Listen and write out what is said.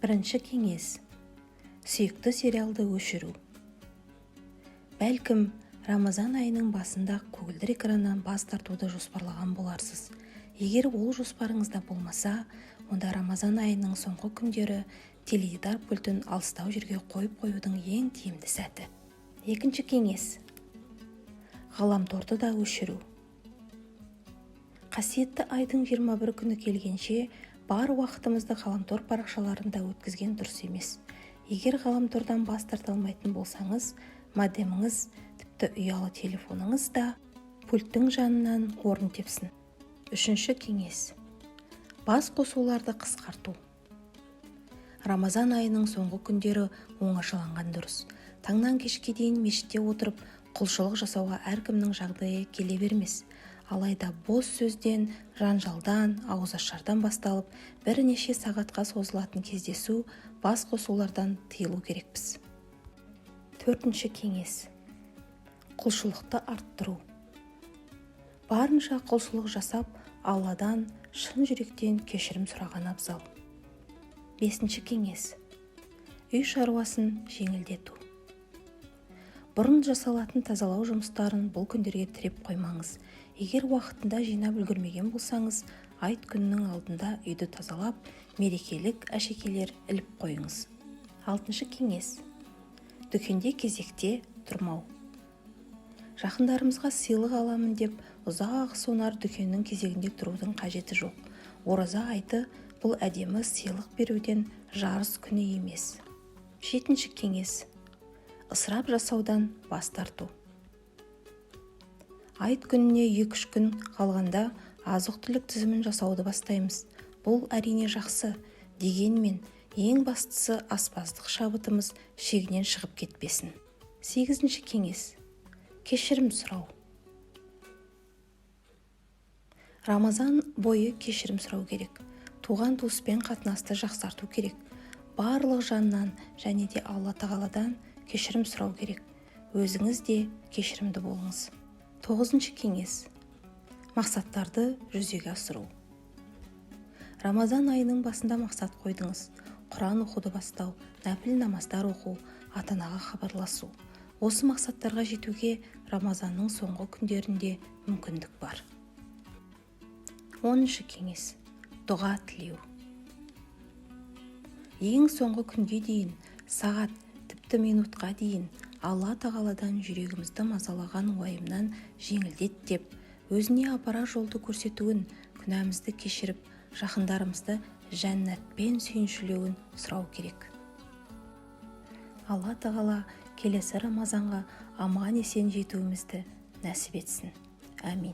Бірінші кеңес. Сүйікті сериалды өшіру. Бәлкім, Рамазан айының басында көгілдір экраннан бас тартуды жоспарлаған боларсыз. Егер ол жоспарыңызда болмаса, онда Рамазан айының соңғы күндері теледидар пультін алыстау жерге қойып қоюдың ең тиімді сәті. Екінші кеңес. Ғаламторды да өшіру. Қасиетті айдың 21 күні келгенше, бар уақытымызды ғаламтор парақшаларында өткізген дұрыс емес. Егер ғаламтордан бас тарта алмайтын болсаңыз, модеміңіз, тіпті ұялы телефоныңыз да пульттің жанынан орын тепсін. Үшінші кеңес. Бас қосуларды қысқарту. Рамазан айының соңғы күндері оңашаланған дұрыс. Таңнан кешке дейін мешітте отырып, құлшылық жасауға әркімнің жағдайы келе бермес. Алайда бос сөзден, жанжалдан, ауызашардан басталып, бірнеше сағатқа созылатын кездесу, бас қосулардан тыйылу керекпіз. Төртінші кеңес. Құлшылықты арттыру. Барынша құлшылық жасап, Алладан шын жүректен кешірім сұраған абзал. Бесінші кеңес. Үй шаруасын жеңілдету. Бұрын жасалатын тазалау жұмыстарын бұл күндерге тіреп қоймаңыз. Егер уақытында жинап үлгермеген болсаңыз, айт күнінің алдында үйді тазалап, мерекелік әшекейлер іліп қойыңыз. Алтыншы кеңес. Дүкенде кезекте тұрмау. Жақындарымызға сыйлық аламын деп, ұзақ сонар дүкеннің кезегінде тұрудың қажеті жоқ. Ораза айты бұл әдемі сыйлық беруден жарыс күні емес. Жетінші кеңес. Ысырап жасаудан бас тарту. Айт күніне 2-3 күн қалғанда азық-түлік тізімін жасауды бастаймыз. Бұл әрине жақсы, дегенмен ең бастысы аспаздық шабытымыз шегінен шығып кетпесін. 8-ші кеңес. Кешірім сұрау. Рамазан бойы кешірім сұрау керек. Туған туыспен қатынасты жақсарту керек. Барлық жаннан және де Алла тағаладан кешірім сұрау керек. Өзіңіз де кешірімді болыңыз. 9-ші кеңес. Мақсаттарды жүзеге асыру. Рамазан айының басында мақсат қойдыңыз. Құран оқуды бастау, нәпіл намаздар оқу, ата-анаға хабарласу. Осы мақсаттарға жетуге Рамазанның соңғы күндерінде мүмкіндік бар. 10-ші кеңес. Дұға тілеу. Ең соңғы күнге дейін, сағат, тіпті минутқа дейін Алла тағаладан жүрегімізді мазалаған уайымнан жеңілдет деп, өзіне апара жолды көрсетуін, күнәмізді кешіріп, жақындарымызды жәннатпен сүйіншілеуін сұрау керек. Алла тағала келесі Рамазанға аман есен жетуімізді нәсіп етсін. Әмин.